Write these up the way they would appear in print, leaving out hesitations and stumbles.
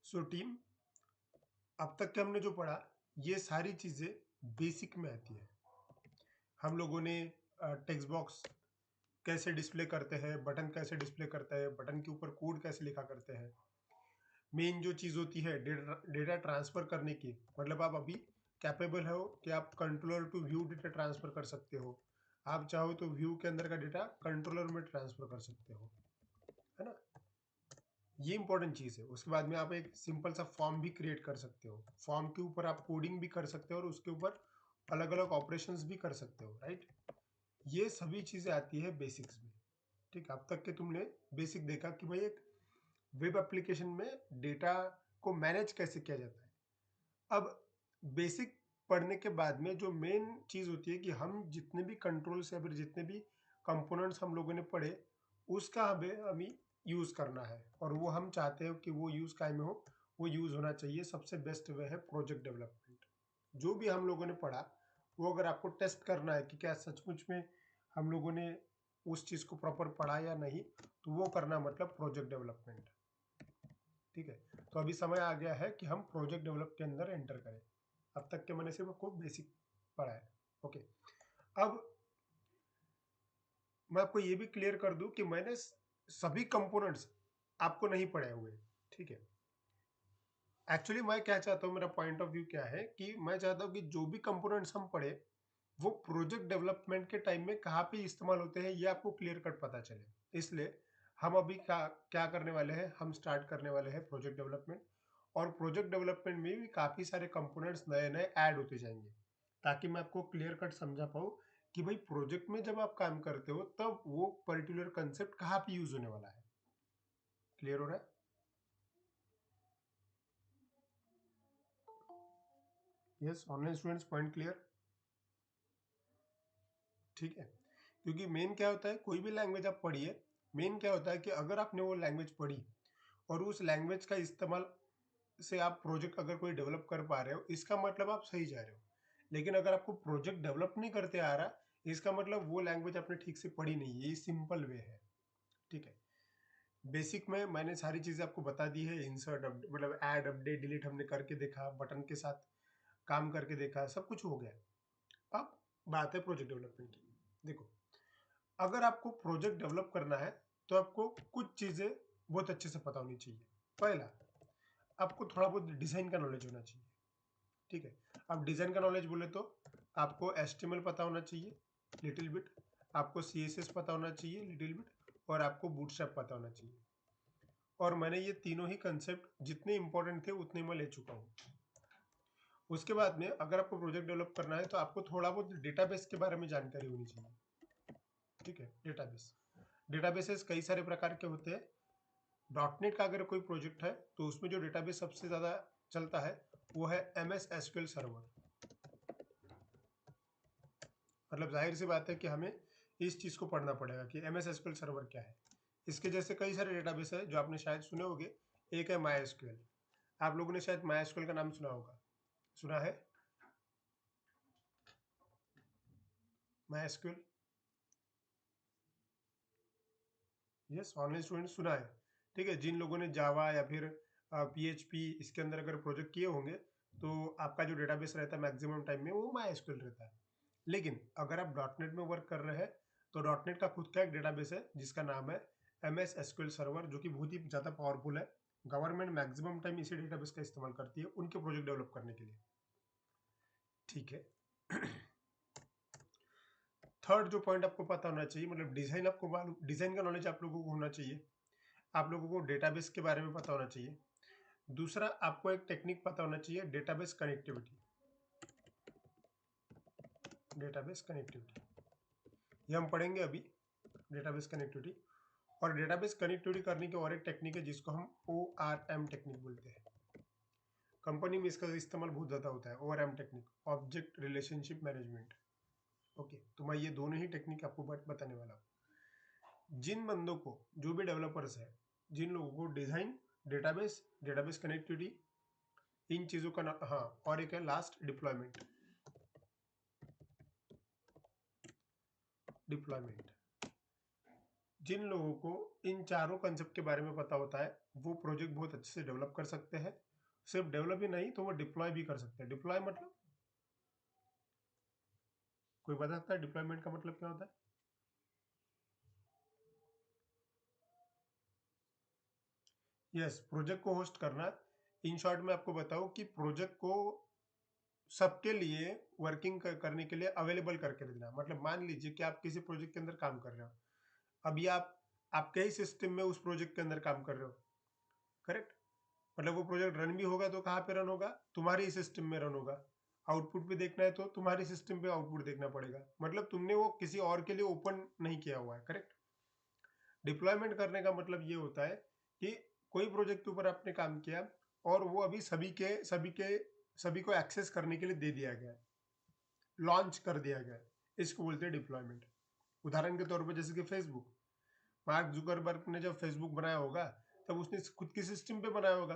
So team, अब तक के हमने जो पढ़ा ये सारी चीज़ें बेसिक में आती है। हम लोगों ने टेक्स्ट बॉक्स कैसे डिस्प्ले करते हैं, बटन कैसे डिस्प्ले करता है, बटन के ऊपर कोड कैसे लिखा करते हैं, मेन जो चीज़ होती है डेटा ट्रांसफ़र करने की, मतलब आप अभी कैपेबल हो कि आप controller to view data transfer कर सकते हो। आप चाहो तो व्यू के अंदर का डेटा कंट्रोलर में ट्रांसफ़र कर सकते हो, है ना। ये इंपॉर्टेंट चीज़ है। उसके बाद में आप एक सिंपल सा फॉर्म भी क्रिएट कर सकते हो। फॉर्म के ऊपर आप कोडिंग भी कर सकते हो और उसके ऊपर अलग अलग ऑपरेशंस भी कर सकते हो, राइट। ये सभी चीज़ें आती है बेसिक्स में। ठीक, अब तक के तुमने बेसिक देखा कि भाई एक वेब एप्लीकेशन में डेटा को मैनेज कैसे किया जाता है। अब बेसिक पढ़ने के बाद में जो मेन चीज़ होती है कि हम जितने भी कंट्रोल्स या फिर जितने भी कंपोनेंट्स हम लोगों ने पढ़े, उसका हमें यूज़ करना है, और वो हम चाहते हैं कि वो यूज़ काय में हो, वो यूज़ होना चाहिए। सबसे बेस्ट वे है प्रोजेक्ट डेवलपमेंट। जो भी हम लोगों ने पढ़ा, वो अगर आपको टेस्ट करना है कि क्या सचमुच में हम लोगों ने उस चीज़ को प्रॉपर पढ़ा या नहीं, तो वो करना मतलब प्रोजेक्ट डेवलपमेंट। ठीक है, तो अभी समय आ गया है कि हम प्रोजेक्ट डेवलप के अंदर एंटर करें। अब तक के मैंने सिर्फ आपको बेसिक पढ़ा है। ओके, अब मैं आपको ये भी क्लियर कर दूं कि मैंने सभी कंपोनेंट्स आपको नहीं पढ़े हुए। ठीक है, एक्चुअली मैं क्या चाहता हूँ, मेरा पॉइंट ऑफ व्यू क्या है कि मैं चाहता हूँ कि जो भी कंपोनेंट्स हम पढ़े वो प्रोजेक्ट डेवलपमेंट के टाइम में कहाँ पे इस्तेमाल होते हैं ये आपको क्लियर कट पता चले। इसलिए हम अभी क्या क्या करने वाले हैं, हम स्टार्ट करने वाले हैं प्रोजेक्ट डेवलपमेंट। और प्रोजेक्ट डेवलपमेंट में भी काफ़ी सारे कंपोनेंट्स नए नए ऐड होते जाएंगे, ताकि मैं आपको क्लियर कट समझा पाऊँ कि भाई प्रोजेक्ट में जब आप काम करते हो तब वो पर्टिकुलर कंसेप्ट कहाँ पे यूज होने वाला है। क्लियर हो रहा है? Yes, online students, point clear. ठीक है, क्योंकि मेन क्या होता है, कोई भी लैंग्वेज आप पढ़िए, मेन क्या होता है कि अगर आपने वो लैंग्वेज पढ़ी और उस लैंग्वेज का इस्तेमाल से आप प्रोजेक्ट अगर कोई डेवलप कर पा रहे हो, इसका मतलब आप सही जा रहे हो। लेकिन अगर आपको प्रोजेक्ट डेवलप नहीं करते आ रहा, इसका मतलब वो लैंग्वेज आपने ठीक से पढ़ी नहीं है। ये सिंपल वे है। ठीक है, बेसिक में मैंने सारी चीज़ें आपको बता दी है। इंसर्ट मतलब ऐड, अपडेट, डिलीट हमने करके देखा, बटन के साथ काम करके देखा, सब कुछ हो गया। अब बात है प्रोजेक्ट डेवलपमेंट की। देखो, अगर आपको प्रोजेक्ट डेवलप करना है तो आपको कुछ चीज़ें बहुत अच्छे से पता होनी चाहिए। पहला, आपको थोड़ा बहुत डिज़ाइन का नॉलेज होना चाहिए। ठीक है, अब डिज़ाइन का नॉलेज बोले तो आपको HTML पता होना चाहिए लिटिल बिट, आपको CSS पता होना चाहिए लिटिल बिट, और आपको बूटस्ट्रैप पता होना चाहिए। और मैंने ये तीनों ही कंसेप्ट जितने इंपॉर्टेंट थे उतने मैं ले चुका हूँ। उसके बाद में अगर आपको प्रोजेक्ट डेवलप करना है तो आपको थोड़ा बहुत डेटाबेस के बारे में जानकारी होनी चाहिए। ठीक है, डेटाबेसेस कई सारे प्रकार के होते हैं। डॉटनेट का अगर कोई प्रोजेक्ट है तो उसमें जो डेटाबेस सबसे ज़्यादा चलता है वो है MS SQL सर्वर। मतलब जाहिर सी बात है कि हमें इस चीज़ को पढ़ना पड़ेगा कि MS SQL सर्वर क्या है। इसके जैसे कई सारे डेटाबेस है जो आपने शायद सुने होंगे। एक है MySQL। आप लोगों ने शायद MySQL का नाम सुना होगा, सुना है MySQL? यस, ऑनलाइन स्टूडेंट सुना है। ठीक है, जिन लोगों ने जावा या फिर PHP इसके अंदर अगर प्रोजेक्ट किए होंगे तो आपका जो डेटाबेस रहता है मैक्सिमम टाइम में वो MySQL रहता है। लेकिन अगर आप डॉटनेट में वर्क कर रहे हैं तो डॉटनेट का खुद का एक डेटाबेस है जिसका नाम है MS SQL सर्वर, जो कि बहुत ही ज़्यादा पावरफुल है। गवर्नमेंट मैक्सिमम टाइम इसी डेटाबेस का इस्तेमाल करती है उनके प्रोजेक्ट डेवलप करने के लिए। ठीक है, थर्ड जो पॉइंट आपको पता होना चाहिए, मतलब डिज़ाइन आपको मालूम, डिज़ाइन का नॉलेज आप लोगों को होना चाहिए। आप लोगों को डेटाबेस के बारे में पता होना चाहिए। दूसरा, आपको एक टेक्निक पता होना चाहिए, डेटाबेस कनेक्टिविटी। डेटाबेस कनेक्टिविटी ये हम पढ़ेंगे अभी, डेटाबेस कनेक्टिविटी। और डेटाबेस कनेक्टिविटी करने की और एक टेक्निक है जिसको हम ORM टेक्निक बोलते हैं। कंपनी में इसका इस्तेमाल बहुत ज़्यादा होता है, ORM technique, object relationship management. Okay, तो मैं ये दोनों ही टेक्निक आपको बताने वाला हूँ। जिन बंदों को, जो भी डेवलपर्स है, जिन लोगों को डिज़ाइन, डेटाबेस, डेटाबेस कनेक्टिविटी, इन चीज़ों का ना, हाँ, और एक है लास्ट डिप्लॉयमेंट। डिप्लॉयमेंट जिन लोगों को इन चारों कंसेप्ट के बारे में पता होता है वो प्रोजेक्ट बहुत अच्छे से डेवलप कर सकते हैं। सिर्फ डेवलप ही नहीं तो वो डिप्लॉय भी कर सकते हैं। डिप्लॉय मतलब कोई बता सकता है डिप्लॉयमेंट का मतलब क्या होता है? यस, प्रोजेक्ट को होस्ट करना। इन शॉर्ट में आपको बताऊं कि प्रोजेक्ट को सबके लिए वर्किंग करने के लिए अवेलेबल करके देना। मतलब मान लीजिए कि आप किसी प्रोजेक्ट के अंदर काम कर रहे हो, अभी आप आपके ही सिस्टम में उस प्रोजेक्ट के अंदर काम कर रहे हो, करेक्ट? मतलब वो प्रोजेक्ट रन भी होगा तो कहाँ पे रन होगा? तुम्हारे ही सिस्टम में रन होगा। आउटपुट भी देखना है तो तुम्हारे सिस्टम पे आउटपुट देखना पड़ेगा। मतलब तुमने वो किसी और के लिए ओपन नहीं किया हुआ है, करेक्ट? डिप्लॉयमेंट करने का मतलब ये होता है कि कोई प्रोजेक्ट के ऊपर आपने काम किया और वो अभी सभी को एक्सेस करने के लिए दे दिया गया है, लॉन्च कर दिया गया है। इसको बोलते हैं डिप्लॉयमेंट। उदाहरण के तौर पर जैसे कि फेसबुक, मार्क जुकरबर्ग ने जब फेसबुक बनाया होगा तब उसने खुद की सिस्टम पे बनाया होगा,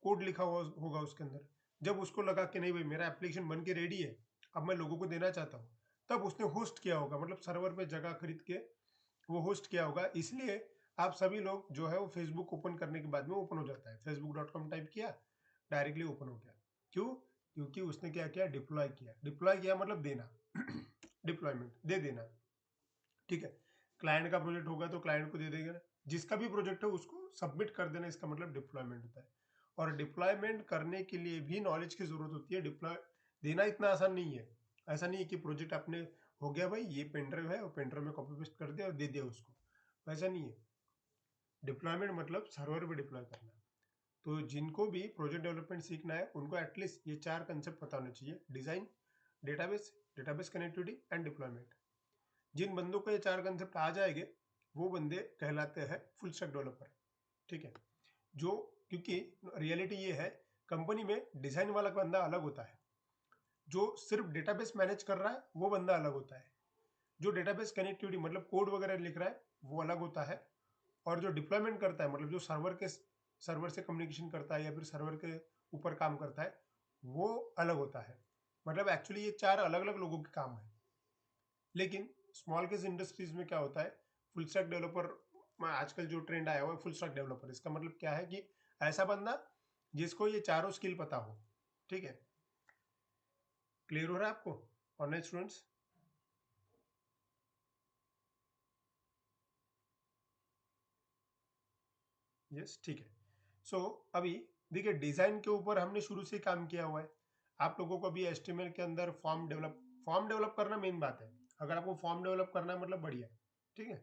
कोड लिखा हुआ होगा उसके अंदर। जब उसको लगा कि नहीं भाई मेरा एप्लीकेशन बन के रेडी है, अब मैं लोगों को देना चाहता हूँ, तब उसने होस्ट किया होगा, मतलब सर्वर पे जगह खरीद के वो होस्ट किया होगा। इसलिए आप सभी लोग जो है वो फेसबुक ओपन करने के बाद में ओपन हो जाता है। facebook.com टाइप किया, डायरेक्टली ओपन हो गया। क्यों? क्योंकि उसने क्या किया? डिप्लॉय किया। डिप्लॉय किया मतलब देना डिप्लॉयमेंट दे देना, ठीक है? क्लाइंट का प्रोजेक्ट होगा तो क्लाइंट को दे देगा ना, जिसका भी प्रोजेक्ट है उसको सबमिट कर देना, इसका मतलब डिप्लॉयमेंट होता है। और डिप्लॉयमेंट करने के लिए भी नॉलेज की जरूरत होती है। डिप्लॉय देना इतना आसान नहीं है। ऐसा नहीं है कि प्रोजेक्ट आपने हो गया भाई ये पेनड्राइव है और पेनड्राइव में कॉपी पेस्ट कर दिया और दे दिया उसको, वैसा नहीं है। डिप्लॉयमेंट मतलब सर्वर पे डिप्लॉय करना। तो जिनको भी प्रोजेक्ट डेवलपमेंट सीखना है उनको एटलीस्ट ये चार कंसेप्ट पता होने चाहिए: design, database, database connectivity and deployment. जिन बंदों को ये चार कंसेप्ट आ जाएंगे वो बंदे कहलाते हैं फुल स्टैक डेवलपर, ठीक है? जो क्योंकि रियलिटी ये है, कंपनी में डिजाइन वाला बंदा अलग होता है, जो सिर्फ डेटाबेस मैनेज कर रहा है वो बंदा अलग होता है, जो डेटाबेस कनेक्टिविटी मतलब कोड वगैरह लिख रहा है वो अलग होता है, और जो डिप्लॉयमेंट करता है मतलब जो सर्वर से कम्युनिकेशन करता है या फिर सर्वर के ऊपर काम करता है वो अलग होता है। मतलब एक्चुअली ये चार अलग अलग लोगों के काम है। लेकिन स्मॉल केस इंडस्ट्रीज में क्या होता है, फुल स्टैक डेवलपर में आजकल जो ट्रेंड आया हुआ है फुल स्टैक डेवलपर, इसका मतलब क्या है कि ऐसा बंदा जिसको ये चारों स्किल पता हो, ठीक है? क्लियर हो रहा है आपको ऑनलाइन स्टूडेंट्स? यस, ठीक है। सो अभी देखिए डिजाइन के ऊपर हमने शुरू से काम किया हुआ है। आप लोगों को अभी एचटीएमएल के अंदर फॉर्म डेवलप करना मेन बात है। अगर आपको फॉर्म डेवलप करना है मतलब बढ़िया, ठीक है?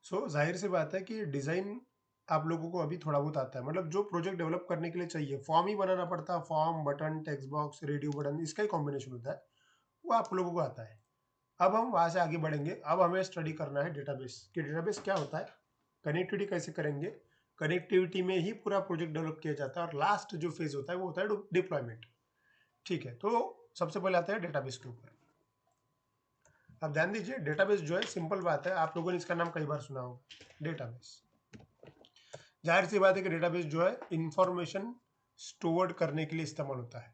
सो जाहिर सी बात है कि डिजाइन आप लोगों को अभी थोड़ा बहुत आता है। मतलब जो प्रोजेक्ट डेवलप करने के लिए चाहिए फॉर्म ही बनाना पड़ता है, form, button, text box, radio button, इसका ही कॉम्बिनेशन होता है, वो आप लोगों को आता है। अब हम वहां से आगे बढ़ेंगे। अब हमें स्टडी करना है डेटाबेस कि डेटाबेस क्या होता है, कनेक्टिविटी कैसे करेंगे। कनेक्टिविटी में ही पूरा प्रोजेक्ट डेवलप किया जाता है और लास्ट जो फेज होता है वो होता है डिप्लॉयमेंट, ठीक है? तो सबसे पहले आता है डेटाबेस के ऊपर। अब ध्यान दीजिए, डेटाबेस जो है सिंपल बात है, आप लोगों ने इसका नाम कई बार सुना होगा, डेटाबेस। जाहिर सी बात है कि डेटाबेस जो है इंफॉर्मेशन स्टोर्ड करने के लिए इस्तेमाल होता है।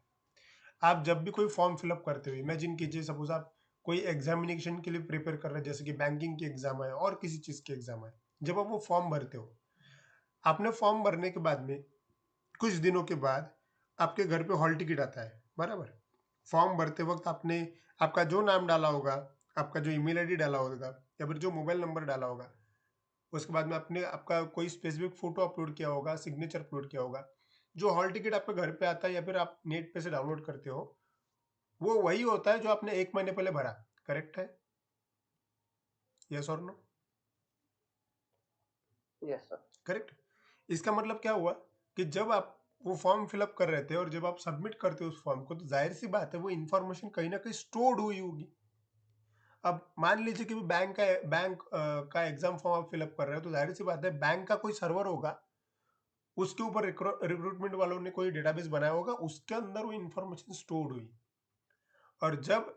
आप जब भी कोई फॉर्म फिलअप करते हो, इमेजिन कीजिए सपोज आप कोई एग्जामिनेशन के लिए प्रिपेयर कर रहे हैं, जैसे कि बैंकिंग की एग्जाम है और किसी चीज की एग्जाम है। जब आप वो फॉर्म भरते हो, आपने फॉर्म भरने के बाद में कुछ दिनों के बाद आपके घर पे हॉल टिकट आता है, बराबर? फॉर्म भरते वक्त आपने आपका जो नाम डाला होगा, आपका जो ईमेल आईडी डाला होगा या फिर जो मोबाइल नंबर डाला होगा, उसके बाद में आपने आपका कोई स्पेसिफिक फोटो अपलोड किया होगा, सिग्नेचर अपलोड किया होगा, जो हॉल टिकट आपके घर पे आता है या फिर आप नेट पे से डाउनलोड करते हो, वो वही होता है जो आपने 1 महीने पहले भरा। करेक्ट है? यस और नो? Yes sir. करेक्ट। इसका मतलब क्या हुआ कि जब आप वो फॉर्म फिलअप कर रहे थे और जब आप सबमिट करते हो उस फॉर्म को, तो जाहिर सी बात है वो इन्फॉर्मेशन कहीं ना कहीं स्टोर्ड हुई होगी। अब मान लीजिए कि बैंक का एग्जाम फॉर्म आप फिलअप कर रहे हो, तो जाहिर सी बात है बैंक का कोई सर्वर होगा, उसके ऊपर रिक्रूटमेंट वालों ने कोई डेटाबेस बनाया होगा, उसके अंदर वो इन्फॉर्मेशन स्टोर्ड हुई। और जब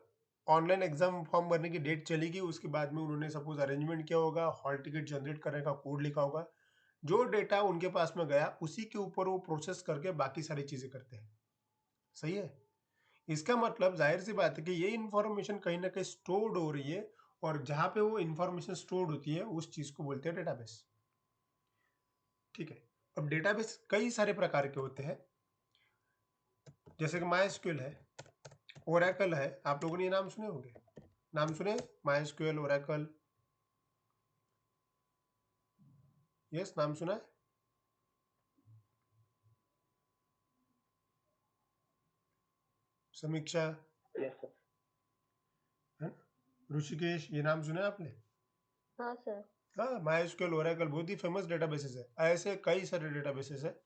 ऑनलाइन एग्जाम फॉर्म भरने की डेट चलेगी उसके बाद में उन्होंने सपोज अरेंजमेंट किया होगा, हॉल टिकट जनरेट करने का कोड लिखा होगा, जो डेटा उनके पास में गया उसी के ऊपर वो प्रोसेस करके बाकी सारी चीजें करते हैं। सही है? इसका मतलब जाहिर सी बात है कि ये इन्फॉर्मेशन कहीं ना कहीं स्टोर्ड हो रही है और जहाँ पे वो इंफॉर्मेशन स्टोर्ड होती है उस चीज़ को बोलते हैं डेटाबेस। ठीक है। अब डेटाबेस कई सारे प्रकार के होते हैं, जैसे कि माइस्क्यूएल है, ओरेकल है। आप लोगों ने ये नाम सुने होंगे, नाम सुने? माइस्क्यूएल, ओरेकल, यस, नाम सुना है? समीक्षा, यस सर। है ना? ऋषिकेश, ये नाम सुना है आपने? हाँ सर। हाँ, माइस्क्यूएल, ओरेकल बहुत ही फेमस डेटाबेसेस है। ऐसे कई सारे डेटाबेसेस है।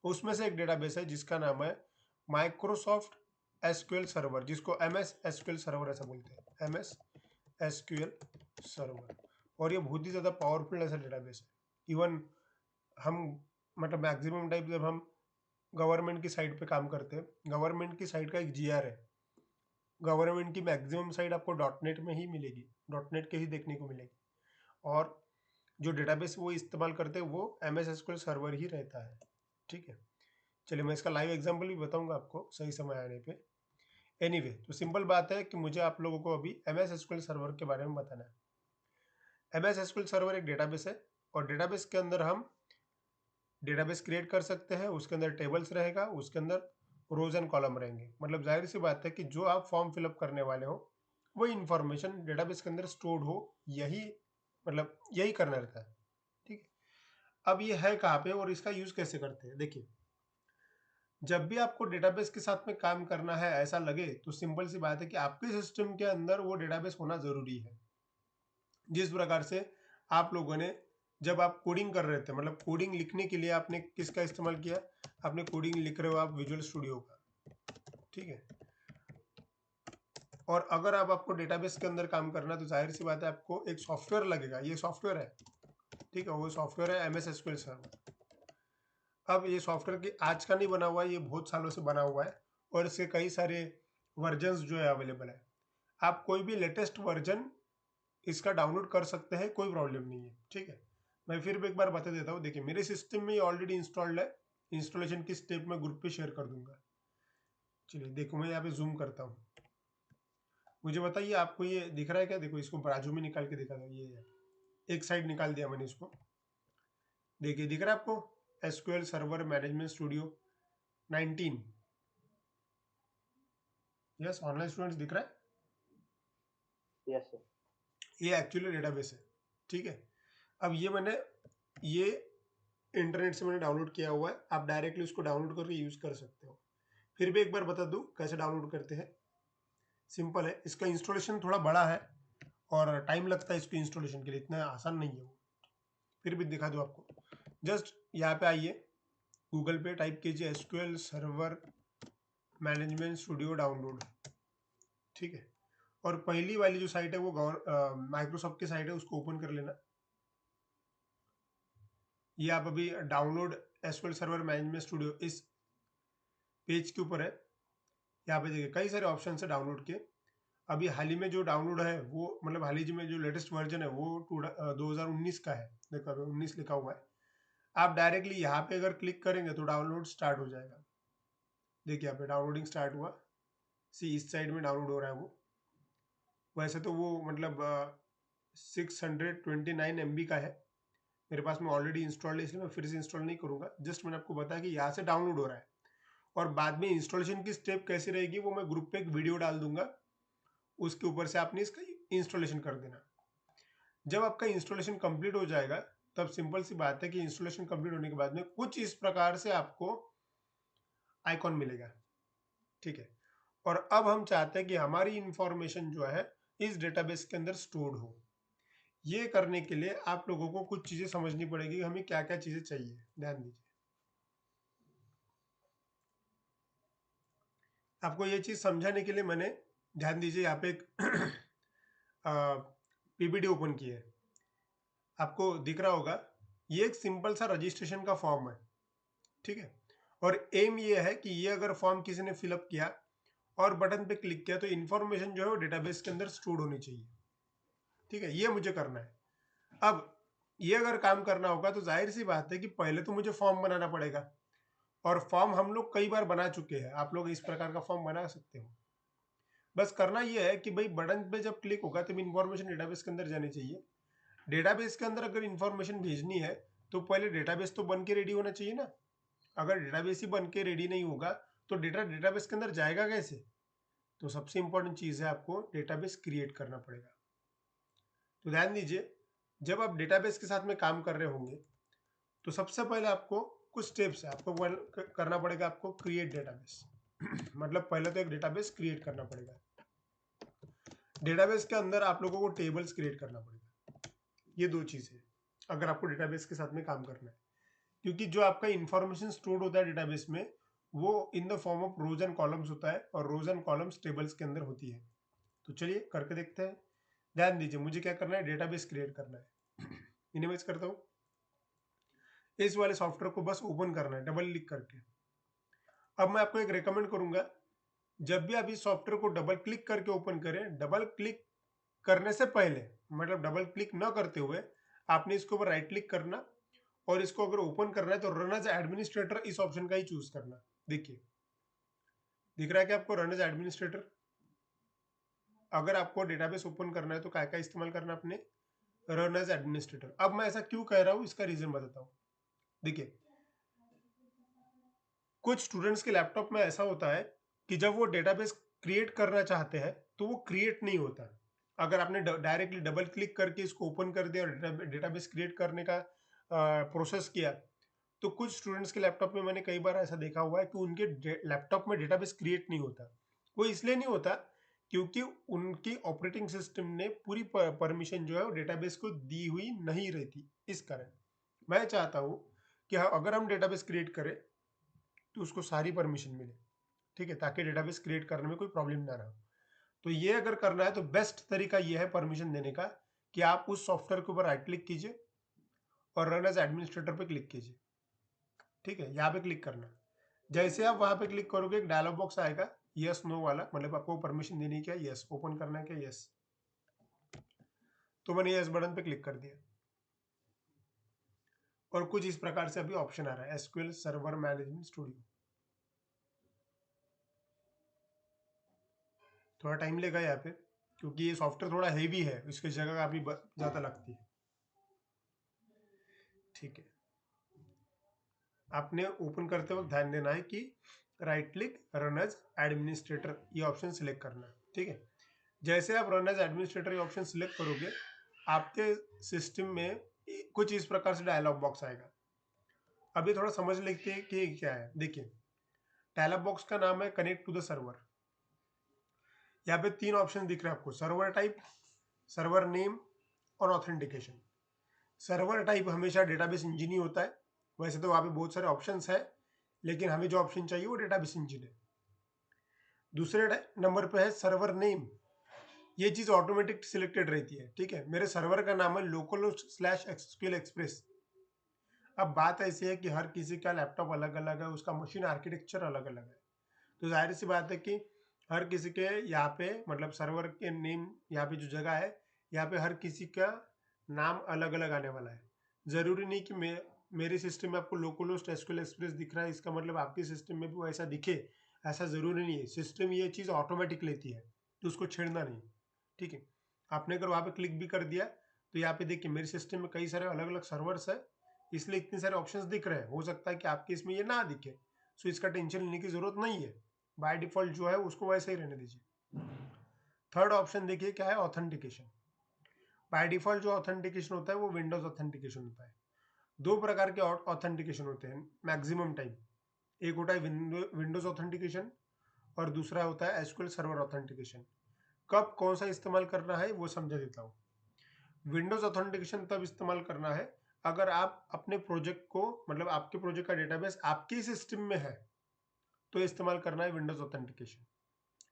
उसमें से एक डेटाबेस है जिसका नाम है माइक्रोसॉफ्ट एसक्यूएल सर्वर, जिसको एमएस एसक्यूएल सर्वर ऐसा बोलते हैं, एमएस एसक्यूएल सर्वर। और ये बहुत ही ज़्यादा पावरफुल ऐसा डेटाबेस है। इवन हम मतलब मैक्सिमम टाइम जब हम गवर्नमेंट की साइट पे काम करते हैं, गवर्नमेंट की साइट का एक जीआर है, गवर्नमेंट की मैक्सिमम साइट आपको डॉटनेट में ही मिलेगी, डॉटनेट के ही देखने को मिलेगी। और जो डेटाबेस वो इस्तेमाल करते हैं वो एमएस एसक्यूएल सर्वर ही रहता है। ठीक है, चलिए मैं इसका लाइव एग्जांपल भी बताऊंगा आपको सही समय आने पे। एनीवे, तो सिंपल बात है कि मुझे आप लोगों को अभी एमएस एसक्यूएल सर्वर के बारे में बताना है। एमएस एसक्यूएल सर्वर एक डेटाबेस है, और डेटाबेस के अंदर हम डेटाबेस क्रिएट कर सकते हैं। उसके अंदर टेबल्स रहेगा, उसके अंदर रोज एंड कॉलम रहेंगे। मतलब जाहिर सी बात है कि जो आप फॉर्म फिलअप करने वाले हो वो इन्फॉर्मेशन डेटाबेस के अंदर स्टोर्ड हो, यही मतलब यही करना रहता है। ठीक है, अब ये है कहाँ पे और इसका यूज कैसे करते हैं? देखिए, जब भी आपको डेटाबेस के साथ में काम करना है ऐसा लगे, तो सिंपल सी बात है कि आपके सिस्टम के अंदर वो डेटाबेस होना जरूरी है। जिस प्रकार से आप लोगों ने जब आप कोडिंग कर रहे थे, मतलब कोडिंग लिखने के लिए आपने किसका इस्तेमाल किया? आपने कोडिंग लिख रहे हो आप विजुअल स्टूडियो का। ठीक है, और अगर आप आपको डेटाबेस के अंदर काम करना है तो जाहिर सी बात है आपको एक सॉफ्टवेयर लगेगा। ये सॉफ्टवेयर है, ठीक है, वो सॉफ्टवेयर है एमएस एसक्यूएल सर्वर। अब ये सॉफ्टवेयर की आज का नहीं बना हुआ है, ये बहुत सालों से बना हुआ है, और इसके कई सारे वर्जन्स जो है अवेलेबल है। आप कोई भी लेटेस्ट वर्जन इसका डाउनलोड कर सकते हैं, कोई प्रॉब्लम नहीं है। ठीक है, मैं फिर भी एक बार बता देता हूँ। देखिए, मेरे सिस्टम में ये ऑलरेडी इंस्टॉल्ड है। इंस्टॉलेशन की स्टेप मैं ग्रुप पे शेयर कर दूंगा। चलिए देखो, मैं यहाँ पे जूम करता हूँ। मुझे बताइए आपको ये दिख रहा है क्या? देखो, इसको बाजू में निकाल के दिखा दो। ये एक साइड निकाल दिया मैंने इसको। देखिए, दिख रहा है आपको? SQL server management studio 19। Yes, online students दिख रहा है? Yes sir. ये एक्चुअली डेटाबेस है। ठीक है, अब ये इंटरनेट से मैंने डाउनलोड किया हुआ है। आप डायरेक्टली उसको डाउनलोड करके यूज कर सकते हो। फिर भी एक बार बता दूं कैसे डाउनलोड करते हैं। सिंपल है, इसका इंस्टॉलेशन थोड़ा बड़ा है और टाइम लगता है इसको इंस्टॉलेशन के लिए, इतना आसान नहीं है वो। फिर भी दिखा दूं आपको। जस्ट यहाँ पे आइए, गूगल पे टाइप कीजिए SQL server management studio download. ठीक है, और पहली वाली जो साइट है वो माइक्रोसॉफ्ट की साइट है, उसको ओपन कर लेना। ये आप अभी download SQL server management studio इस पेज के ऊपर है। यहाँ पे देखिए कई सारे ऑप्शन है डाउनलोड के। अभी हाल ही में जो डाउनलोड है वो मतलब हाल ही में जो लेटेस्ट वर्जन है वो 2019 का है। देखो अभी 19 लिखा हुआ है। आप डायरेक्टली यहाँ पे अगर क्लिक करेंगे तो डाउनलोड स्टार्ट हो जाएगा। देखिए यहाँ पे डाउनलोडिंग स्टार्ट हुआ। सी इस साइड में डाउनलोड हो रहा है वो। वैसे तो वो मतलब 629 MB का है। मेरे पास में ऑलरेडी इंस्टॉल्ड है, इसलिए मैं फिर से इंस्टॉल नहीं करूंगा। जस्ट मैंने आपको बताया कि यहाँ से डाउनलोड हो रहा है। और बाद में इंस्टॉलेशन की स्टेप कैसी रहेगी वो मैं ग्रुप पे एक वीडियो डाल दूंगा, उसके ऊपर से आपने इसका इंस्टॉलेशन कर देना। जब आपका इंस्टॉलेशन कंप्लीट हो जाएगा तब सिंपल सी बात है कि इंस्टॉलेशन कंप्लीट होने के बाद में कुछ इस प्रकार से आपको आइकॉन मिलेगा। ठीक है, और अब हम चाहते हैं कि हमारी इंफॉर्मेशन जो है इस डेटाबेस के अंदर स्टोर्ड हो। ये करने के लिए आप लोगों को कुछ चीजें समझनी पड़ेगी, हमें क्या क्या चीजें चाहिए। ध्यान दीजिए, आपको ये चीज समझाने के लिए मैंने, ध्यान दीजिए, यहाँ पे एक पीपीटी ओपन की है, आपको दिख रहा होगा। ये एक सिंपल सा रजिस्ट्रेशन का फॉर्म है। ठीक है, और एम ये है कि ये अगर फॉर्म किसी ने फिलअप किया और बटन पे क्लिक किया तो इन्फॉर्मेशन जो है वो डेटाबेस के अंदर स्टोर होनी चाहिए। ठीक है, ये मुझे करना है। अब ये अगर काम करना होगा तो जाहिर सी बात है कि पहले तो मुझे फॉर्म बनाना पड़ेगा, और फॉर्म हम लोग कई बार बना चुके हैं। आप लोग इस प्रकार का फॉर्म बना सकते हो। बस करना ये है कि भाई बटन पे जब क्लिक होगा तब इन्फॉर्मेशन डेटाबेस के अंदर जानी चाहिए। डेटाबेस के अंदर अगर इन्फॉर्मेशन भेजनी है तो पहले डेटाबेस तो बन के रेडी होना चाहिए ना। अगर डेटाबेस ही बन के रेडी नहीं होगा तो डेटा डेटाबेस के अंदर जाएगा कैसे? तो सबसे इंपॉर्टेंट चीज़ है, आपको डेटाबेस क्रिएट करना पड़ेगा। तो ध्यान दीजिए, जब आप डेटाबेस के साथ में काम कर रहे होंगे तो सबसे पहले आपको कुछ स्टेप्स है, आपको करना पड़ेगा, आपको क्रिएट डेटाबेस मतलब पहले तो एक डेटाबेस क्रिएट करना पड़ेगा। डेटाबेस के अंदर आप लोगों को टेबल्स क्रिएट करना पड़ेगा। ये दो चीज़ें अगर आपको डेटाबेस के साथ में काम करना है, क्योंकि जो आपका इंफॉर्मेशन स्टोर होता है डेटाबेस में वो in the form of rose and columns होता है, और रोज एंड कॉलम्स टेबल्स के अंदर होती है। तो चलिए करके देखते हैं। ध्यान दीजिए, मुझे क्या करना है, डेटाबेस क्रिएट करना है। मिनिमाइज करता हूँ, इस वाले सॉफ्टवेयर को बस ओपन करना है डबल क्लिक करके। अब मैं आपको एक रेकमेंड करूंगा, जब भी आप इस सॉफ्टवेयर को डबल क्लिक करके ओपन करें, डबल क्लिक करने से पहले मतलब डबल क्लिक न करते हुए आपने इसके ऊपर राइट क्लिक करना, और इसको अगर ओपन करना है तो रन एज एडमिनिस्ट्रेटर इस ऑप्शन का ही चूज करना। देखिए दिख रहा है कि आपको रन एज एडमिनिस्ट्रेटर। अगर आपको डेटाबेस ओपन करना है तो क्या क्या इस्तेमाल करना अपने, रन एज एडमिनिस्ट्रेटर। अब मैं ऐसा क्यों कह रहा हूं, इसका रीजन बताता हूं। देखिए कुछ स्टूडेंट्स के लैपटॉप में ऐसा होता है कि जब वो डेटाबेस क्रिएट करना चाहते हैं तो वो क्रिएट नहीं होता। अगर आपने डायरेक्टली डबल क्लिक करके इसको ओपन कर दिया और डेटाबेस क्रिएट करने का प्रोसेस किया, तो कुछ स्टूडेंट्स के लैपटॉप में मैंने कई बार ऐसा देखा हुआ है कि उनके लैपटॉप में डेटाबेस क्रिएट नहीं होता। वो इसलिए नहीं होता क्योंकि उनकी ऑपरेटिंग सिस्टम ने पूरी परमिशन जो है वो डेटाबेस को दी हुई नहीं रहती। इस कारण मैं चाहता हूँ कि अगर हम डेटाबेस क्रिएट करें तो उसको सारी परमिशन मिले, ठीक है, ताकि डेटाबेस क्रिएट करने में कोई प्रॉब्लम ना रहा। तो ये अगर करना है तो बेस्ट तरीका ये है परमिशन देने का, कि आप उस सॉफ्टवेयर के ऊपर राइट क्लिक कीजिए और रन एज एडमिनिस्ट्रेटर पे क्लिक कीजिए। ठीक है, यहाँ पे क्लिक करना। जैसे आप वहां पे क्लिक करोगे एक डायलॉग बॉक्स आएगा यस नो वाला, मतलब आपको परमिशन देनी है क्या, यस, ओपन करना है क्या, यस। तो मैंने यस बटन पे क्लिक कर दिया और कुछ इस प्रकार से अभी ऑप्शन आ रहा है, एसक्यूएल सर्वर मैनेजमेंट स्टूडियो। थोड़ा टाइम लेगा यहाँ पे क्योंकि ये सॉफ्टवेयर थोड़ा हेवी है, इसकी जगह काफी ज्यादा लगती है। ठीक है, आपने ओपन करते वक्त ध्यान देना है कि right click run as administrator ये ऑप्शन सिलेक्ट करना है। ठीक है, जैसे आप रन एज एडमिनिस्ट्रेटर ये ऑप्शन सिलेक्ट करोगे आपके सिस्टम में कुछ इस प्रकार से डायलॉग बॉक्स आएगा। अभी थोड़ा समझ लेते हैं कि क्या है। देखिए डायलॉग बॉक्स का नाम है कनेक्ट टू द सर्वर। यहाँ पे तीन ऑप्शन दिख रहे हैं आपको, सर्वर टाइप, सर्वर नेम और ऑथेंटिकेशन। सर्वर टाइप हमेशा डेटाबेस इंजन ही होता है, वैसे तो वहाँ पे बहुत सारे ऑप्शंस है, लेकिन हमें जो ऑप्शन चाहिए वो डेटाबेस इंजन है। दूसरे नंबर पे है सर्वर नेम, ये चीज ऑटोमेटिक सिलेक्टेड रहती है। ठीक है, मेरे सर्वर का नाम है लोकल/एसक्यूएल एक्सप्रेस। अब बात ऐसी है कि हर किसी का लैपटॉप अलग अलग है, उसका मशीन आर्किटेक्चर अलग अलग है, तो जाहिर सी बात है कि हर किसी के यहाँ पे मतलब सर्वर के नेम, यहाँ पे जो जगह है यहाँ पे हर किसी का नाम अलग अलग आने वाला है। जरूरी नहीं कि मेरे सिस्टम में आपको लोकलोस्ट एसक्यूएल एक्सप्रेस दिख रहा है इसका मतलब आपके सिस्टम में भी वैसा दिखे, ऐसा जरूरी नहीं है। सिस्टम ये चीज़ ऑटोमेटिक लेती है, तो उसको छेड़ना नहीं। ठीक है, आपने अगर वहाँ पे क्लिक भी कर दिया तो यहाँ पे देखिए मेरे सिस्टम में कई सारे अलग अलग सर्वर्स है, इसलिए इतने सारे ऑप्शंस दिख रहे हैं। हो सकता है कि आपके इसमें ये ना दिखे, सो इसका टेंशन लेने की जरूरत नहीं है। बाय डिफॉल्ट जो है उसको वैसे ही रहने दीजिए। थर्ड ऑप्शन देखिए क्या है, ऑथेंटिकेशन। बाय डिफॉल्ट जो ऑथेंटिकेशन होता है वो विंडोज ऑथेंटिकेशन होता है। दो प्रकार के ऑथेंटिकेशन होते हैं मैक्सिमम टाइम, एक होता है विंडोज ऑथेंटिकेशन और दूसरा होता है एसक्यूएल सर्वर ऑथेंटिकेशन। कब कौन सा इस्तेमाल करना है वो समझा देता हूँ। विंडोज ऑथेंटिकेशन तब इस्तेमाल करना है अगर आप अपने प्रोजेक्ट को मतलब आपके प्रोजेक्ट का डेटाबेस आपके सिस्टम में है तो इस्तेमाल करना है विंडोज ऑथेंटिकेशन।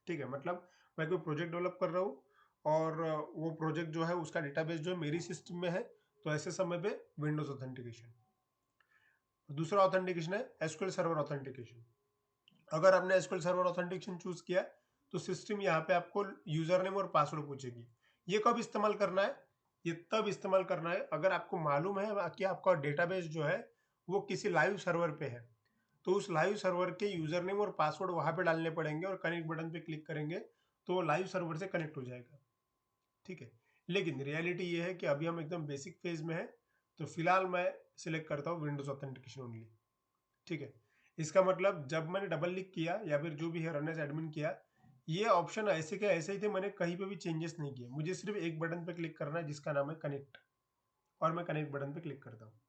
ठीक है, मतलब मैं कोई प्रोजेक्ट डेवलप कर रहा हूँ और वो प्रोजेक्ट जो है उसका डेटाबेस जो है मेरी सिस्टम में है, तो ऐसे समय पे विंडोज ऑथेंटिकेशन। दूसरा ऑथेंटिकेशन है एसक्यूएल सर्वर ऑथेंटिकेशन। अगर आपने एसक्यूएल सर्वर ऑथेंटिकेशन चूज किया तो सिस्टम यहाँ पे आपको यूजर नेम और पासवर्ड पूछेगी। ये कब इस्तेमाल करना है, ये तब इस्तेमाल करना है अगर आपको मालूम है कि आपका डेटाबेस जो है वो किसी लाइव सर्वर पे है, तो उस लाइव सर्वर के यूजर नेम और पासवर्ड वहां पे डालने पड़ेंगे और कनेक्ट बटन पे क्लिक करेंगे तो लाइव सर्वर से कनेक्ट हो जाएगा, ठीक है। लेकिन रियलिटी ये है कि अभी हम एकदम बेसिक फेज में है, तो फिलहाल मैं सिलेक्ट करता हूँ विंडोज ऑथेंटिकेशन ओनली, ठीक है। इसका मतलब जब मैंने डबल क्लिक किया या फिर जो भी है रन एज एडमिन किया, ये ऑप्शन ऐसे के ऐसे ही थे, मैंने कहीं पे भी चेंजेस नहीं किए। मुझे सिर्फ एक बटन पे क्लिक करना है जिसका नाम है कनेक्ट, और मैं कनेक्ट बटन पे क्लिक करता हूँ।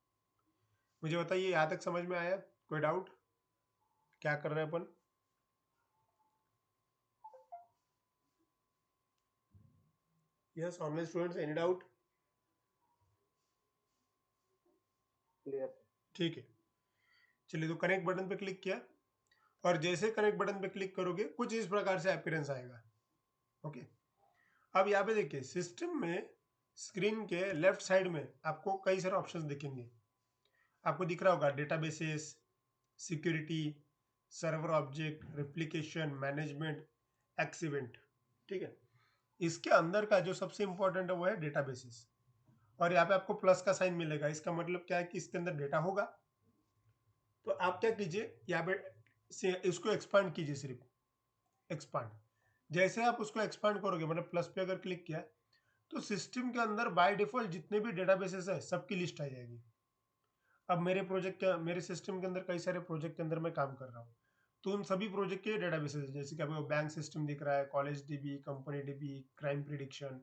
मुझे बताइए यहाँ तक समझ में आया? कोई डाउट? क्या कर रहे हैं अपन? Yes online students, any doubt? Clear. ठीक है, चलिए तो कनेक्ट बटन पे क्लिक किया, और जैसे कनेक्ट बटन पे क्लिक करोगे कुछ इस प्रकार से अपीयरेंस आएगा, ओके। अब यहाँ पे देखिए सिस्टम में स्क्रीन के लेफ्ट साइड में आपको कई सारे ऑप्शंस दिखेंगे। आपको दिख रहा होगा databases, security, server object, replication, management, x event, ठीक है। इसके अंदर का जो सबसे इंपॉर्टेंट है वो है डेटाबेसेस, और यहाँ पे आपको प्लस का साइन मिलेगा। इसका मतलब क्या है कि इसके अंदर डेटा होगा। तो आप क्या कीजिए, यहाँ पे इसको एक्सपांड कीजिए, सिर्फ एक्सपांड। जैसे आप उसको एक्सपांड करोगे, मतलब प्लस पे अगर क्लिक किया, तो सिस्टम के अंदर बाय डिफॉल्ट जितने भी डेटाबेसेस है सबकी लिस्ट आ जाएगी। अब मेरे सिस्टम के अंदर कई सारे प्रोजेक्ट के अंदर मैं काम कर रहा हूँ, तो उन सभी प्रोजेक्ट के डेटाबेसेस जैसे कि आपको बैंक सिस्टम दिख रहा है, college dB, company dB, crime prediction,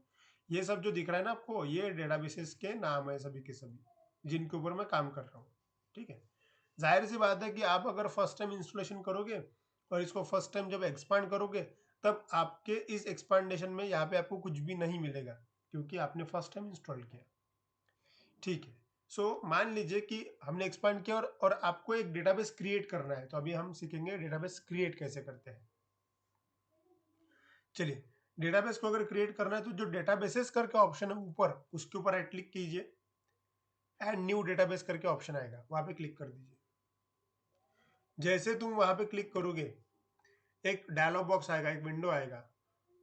ये सब जो दिख रहा है ना आपको, ये डेटाबेसेस के नाम है सभी के सभी, जिनके ऊपर मैं काम कर रहा हूँ, ठीक है। जाहिर सी बात है कि आप अगर फर्स्ट टाइम इंस्टॉलेशन करोगे और इसको फर्स्ट टाइम जब एक्सपांड करोगे, तब आपके इस एक्सपांडेशन में यहाँ पे आपको कुछ भी नहीं मिलेगा, क्योंकि आपने फर्स्ट टाइम इंस्टॉल किया, ठीक है। सो मान लीजिए कि हमने एक्सपांड किया और आपको एक डेटाबेस क्रिएट करना है, तो अभी हम सीखेंगे डेटाबेस क्रिएट कैसे करते हैं। चलिए, डेटाबेस को अगर क्रिएट करना है तो जो डेटाबेसेस करके ऑप्शन है ऊपर, उसके ऊपर राइट क्लिक कीजिए, एंड न्यू डेटाबेस करके ऑप्शन आएगा, वहां पे क्लिक कर दीजिए। जैसे तुम वहां पे क्लिक करोगे, एक डायलॉग बॉक्स आएगा, एक विंडो आएगा,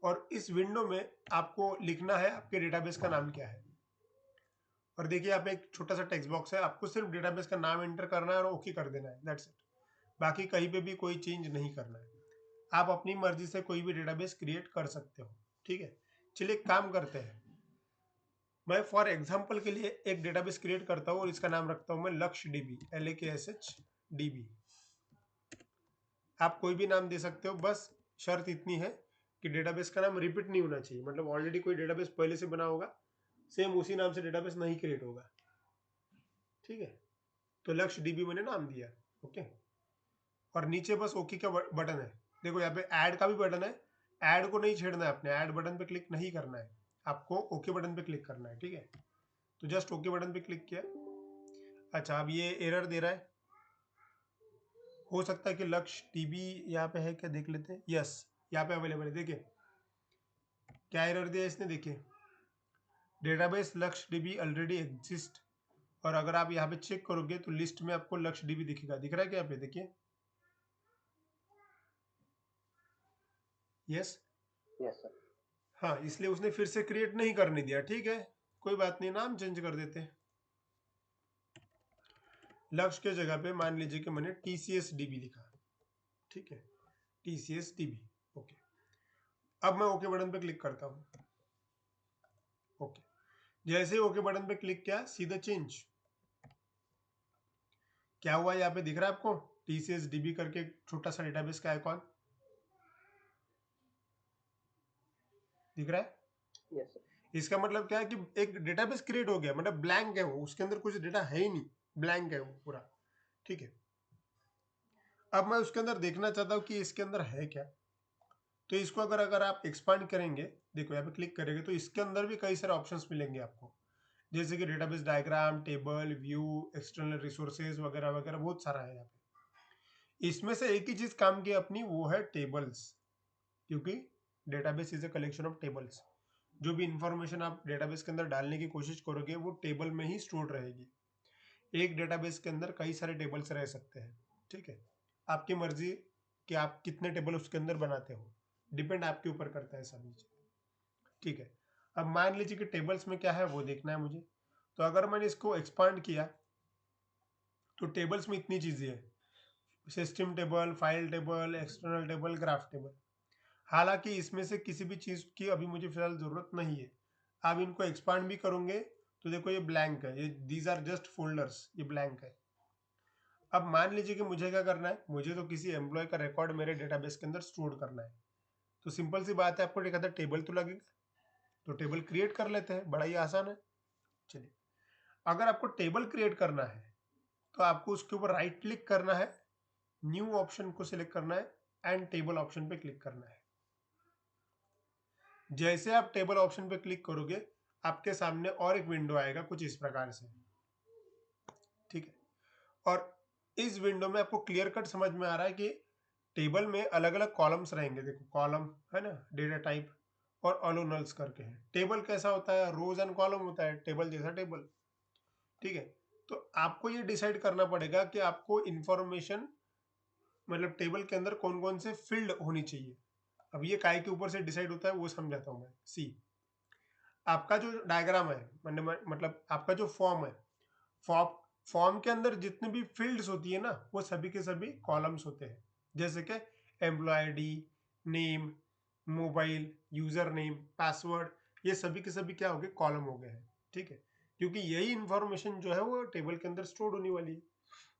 और इस विंडो में आपको लिखना है आपके डेटाबेस का नाम क्या है। और देखिए यहाँ पे एक छोटा सा टेक्स्ट बॉक्स है, आपको सिर्फ डेटाबेस का नाम एंटर करना है और ओके कर देना है, दैट्स इट। बाकी कहीं पे भी कोई चेंज नहीं करना है। आप अपनी मर्जी से कोई भी डेटाबेस क्रिएट कर सकते हो, ठीक है। चलिए एक काम करते हैं, मैं फॉर एग्जांपल के लिए एक डेटाबेस क्रिएट करता हूँ और इसका नाम रखता हूँ मैं लक्ष्य डीबी, LAKSH DB। आप कोई भी नाम दे सकते हो, बस शर्त इतनी है कि डेटाबेस का नाम रिपीट नहीं होना चाहिए, मतलब ऑलरेडी कोई डेटाबेस पहले से बना होगा, सेम उसी नाम से डेटाबेस नहीं क्रिएट होगा, ठीक है। तो लक्ष्य डीबी मैंने नाम दिया, ओके। और नीचे बस ओके का बटन है, देखो यहाँ पे ऐड का भी बटन है, ऐड को नहीं छेड़ना है, आपने ऐड बटन पे क्लिक नहीं करना है, आपको ओके बटन पे क्लिक करना है, ठीक है। तो जस्ट ओके बटन पे क्लिक किया। अच्छा, अब ये एरर दे रहा है, हो सकता है कि लक्ष्य टीबी यहाँ पे है क्या, देख लेते हैं। यस, यहाँ पे अवेलेबल है, देखिए क्या एरर दिया इसने, देखिए डेटाबेस लक्ष्य डीबी ऑलरेडी एग्जिस्ट। और अगर आप यहाँ पे चेक करोगे तो लिस्ट में आपको लक्ष्य डीबी दिखेगा, दिख रहा है क्या यहाँ पे, देखिए। Yes, yes sir. हाँ, इसलिए उसने फिर से क्रिएट नहीं करने दिया, ठीक है। कोई बात नहीं, नाम चेंज कर देते हैं। लक्ष्य के जगह पे मान लीजिए कि मैंने TCS DB लिखा, ठीक है, TCS DB, ओके। अब मैं ओके बटन पे क्लिक करता हूँ, ओके। जैसे ओके बटन पे क्लिक किया, सी द चेंज, क्या हुआ यहाँ पे दिख रहा है आपको, TCS DB करके एक छोटा सा डेटाबेस का आइकॉन दिख रहा है। Yes sir. इसका मतलब क्या है कि एक डेटाबेस क्रिएट हो गया, मतलब ब्लैंक है वो, उसके अंदर कुछ डेटा है ही नहीं, ब्लैंक है वो पूरा, ठीक है। अब मैं उसके अंदर देखना चाहता हूँ कि इसके अंदर है क्या। तो इसको अगर अगर आप एक्सपांड करेंगे, देखो यहाँ पे क्लिक करेंगे तो इसके अंदर भी कई सारे ऑप्शंस मिलेंगे आपको, जैसे कि database diagram, table, view, external resources वगैरह वगैरह, बहुत सारा है यहाँ पे। इसमें से एक ही चीज काम की अपनी, वो है टेबल्स, क्योंकि database is a collection of tables. जो भी इंफॉर्मेशन आप डेटाबेस के अंदर डालने की कोशिश करोगे वो टेबल में ही स्टोर रहेगी। एक डेटाबेस के अंदर कई सारे टेबल्स रह सकते हैं, ठीक है। आपकी मर्जी कि आप कितने टेबल उसके अंदर बनाते हो, डिपेंड आपके ऊपर करता है सभी चीज, ठीक है। अब मान लीजिए कि टेबल्स में क्या है वो देखना है मुझे, तो अगर मैंने इसको एक्सपांड किया तो टेबल्स में इतनी चीजें हैं, system table, file table, external table, graph table. हालांकि इसमें से किसी भी चीज़ की अभी मुझे फिलहाल ज़रूरत नहीं है। आप इनको एक्सपांड भी करोगे तो देखो ये ब्लैंक है, ये दीज आर जस्ट फोल्डर्स, ये ब्लैंक है। अब मान लीजिए कि मुझे क्या करना है, मुझे तो किसी एम्प्लॉय का रिकॉर्ड मेरे डेटाबेस के अंदर स्टोर करना है। तो सिंपल सी बात है, आपको एक आधा टेबल तो लगेगा, तो टेबल क्रिएट कर लेते हैं, बड़ा ही आसान है। चलिए, अगर आपको टेबल क्रिएट करना है तो आपको उसके ऊपर राइट क्लिक करना है, न्यू ऑप्शन को सिलेक्ट करना है एंड टेबल ऑप्शन पे क्लिक करना है। जैसे आप टेबल ऑप्शन पे क्लिक करोगे आपके सामने और एक विंडो आएगा कुछ इस प्रकार से, ठीक है। और इस विंडो में आपको क्लियर कट समझ में आ रहा है कि टेबल में अलग अलग कॉलम्स रहेंगे। देखो कॉलम है ना, डेटा टाइप और ऑलो नल्स करके है। टेबल कैसा होता है, रोज एंड कॉलम होता है, टेबल जैसा टेबल, ठीक है। तो आपको ये डिसाइड करना पड़ेगा कि आपको इंफॉर्मेशन मतलब टेबल के अंदर कौन कौन से फील्ड होनी चाहिए। अब ये काय के ऊपर से डिसाइड होता है वो समझाता हूँ मैं। सी, आपका जो डायग्राम है मतलब आपका जो फॉर्म है, फॉर्म फॉर्म के अंदर जितने भी फील्ड्स होती है ना वो सभी के सभी कॉलम्स होते हैं। जैसे कि employee ID, name, mobile, user name, password, ये सभी के सभी क्या हो गए, कॉलम हो गए हैं, ठीक है। क्योंकि यही इंफॉर्मेशन जो है वो टेबल के अंदर स्टोर होने वाली है।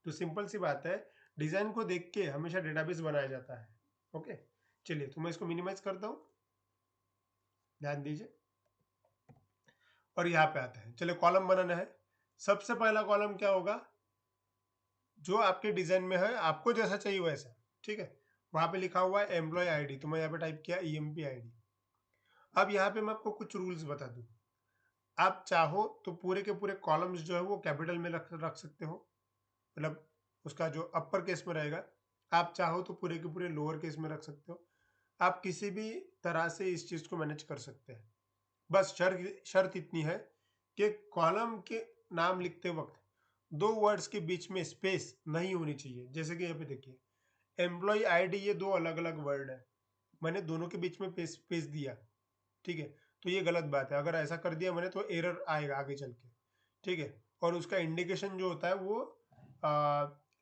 तो सिंपल सी बात है, डिजाइन को देख के हमेशा डेटाबेस बनाया जाता है। ओके, चलिए तो मैं इसको मिनिमाइज करता हूँ, ध्यान दीजिए। और यहाँ पे आता है, चलिए कॉलम बनाना है। सबसे पहला कॉलम क्या होगा, जो आपके डिजाइन में है, आपको जैसा चाहिए वैसा, ठीक है। वहां पे लिखा हुआ है एम्प्लॉय आईडी, तो मैं यहाँ पे टाइप किया ईएमपी आईडी। अब यहाँ पे मैं आपको कुछ रूल्स बता दूं। आप चाहो तो पूरे के पूरे कॉलम्स जो है वो कैपिटल में रख सकते हो, मतलब उसका जो अपर केस में रहेगा। आप चाहो तो पूरे के पूरे लोअर केस में रख सकते हो। आप किसी भी तरह से इस चीज को मैनेज कर सकते हैं। बस शर्त इतनी है कि कॉलम के नाम लिखते वक्त दो वर्ड्स के बीच में स्पेस नहीं होनी चाहिए। जैसे कि यहाँ पे देखिए, एम्प्लॉय आईडी, ये दो अलग अलग वर्ड है, मैंने दोनों के बीच में स्पेस दिया, ठीक है। तो ये गलत बात है, अगर ऐसा कर दिया मैंने तो एरर आएगा आगे चल के, ठीक है। और उसका इंडिकेशन जो होता है वो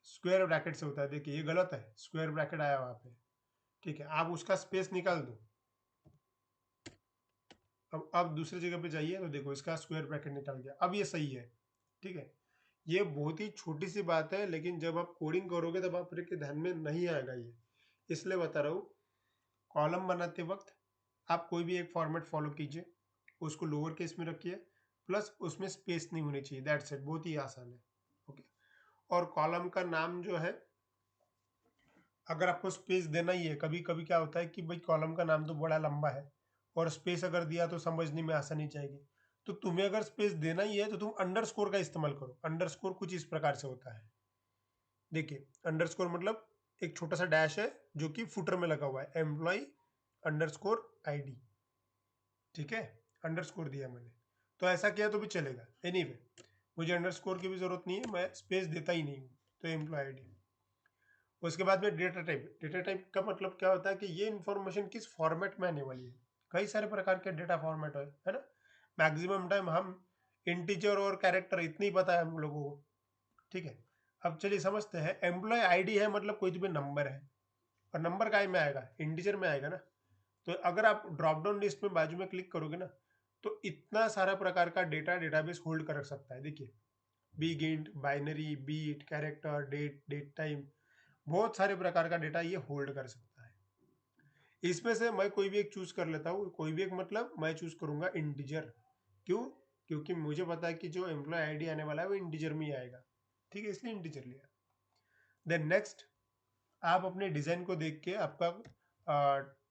स्क्वायर ब्रैकेट से होता है। देखिए ये गलत है, स्क्वायर ब्रैकेट आया वहां पे, ठीक है। आप उसका स्पेस निकाल दो। अब दूसरी जगह पे जाइए तो देखो इसका स्क्वायर ब्रैकेट निकल गया, अब ये सही है, ठीक है। ये बहुत ही छोटी सी बात है, लेकिन जब आप कोडिंग करोगे तब आपके ध्यान में नहीं आएगा ये, इसलिए बता रहा हूँ। कॉलम बनाते वक्त आप कोई भी एक फॉर्मेट फॉलो कीजिए, उसको लोअर केस में रखिए, प्लस उसमें स्पेस नहीं होनी चाहिए, दैट्स इट, बहुत ही आसान है। ओके, और कॉलम का नाम जो है, अगर आपको स्पेस देना ही है, कभी कभी क्या होता है कि भाई कॉलम का नाम तो बड़ा लंबा है और स्पेस अगर दिया तो समझने में आसानी चाहिए। तो तुम्हें अगर स्पेस देना ही है तो तुम अंडरस्कोर का इस्तेमाल करो। अंडरस्कोर कुछ इस प्रकार से होता है, देखिए अंडरस्कोर मतलब एक छोटा सा डैश है जो कि फुटर में लगा हुआ है, एम्प्लॉय अंडरस्कोर आईडी, ठीक है। अंडरस्कोर दिया मैंने, तो ऐसा किया तो भी चलेगा। एनीवे, मुझे अंडरस्कोर की भी जरूरत नहीं है, मैं स्पेस देता ही नहीं हूँ, तो एम्प्लॉय आईडी। उसके बाद में डेटा टाइप। डेटा टाइप का मतलब क्या होता है कि ये इन्फॉर्मेशन किस फॉर्मेट में आने वाली है। कई सारे प्रकार के डेटा फॉर्मेट है ना। मैक्सिमम टाइम हम इंटीजर और कैरेक्टर इतनी पता है हम लोगों को, ठीक है। अब चलिए समझते हैं, एम्प्लॉय आईडी है मतलब कोई भी नंबर है, और नंबर काय में आएगा, इंटीजर में आएगा ना। तो अगर आप ड्रॉप डाउन लिस्ट में बाजू में क्लिक करोगे ना, तो इतना सारा प्रकार का डेटा डेटाबेस होल्ड कर सकता है। देखिए, big int, binary, bit, character, date, date time, बहुत सारे प्रकार का डेटा ये होल्ड कर सकता है। इसमें से मैं कोई भी एक चूज कर लेता हूँ, कोई भी एक मतलब मैं चूज करूंगा इंटीजर। क्यों? क्योंकि मुझे पता है कि जो एम्प्लॉय आईडी आने वाला है वो इंटीजर में ही आएगा, ठीक है, इसलिए इंटीजर लिया। देन नेक्स्ट, आप अपने डिजाइन को देख के आपका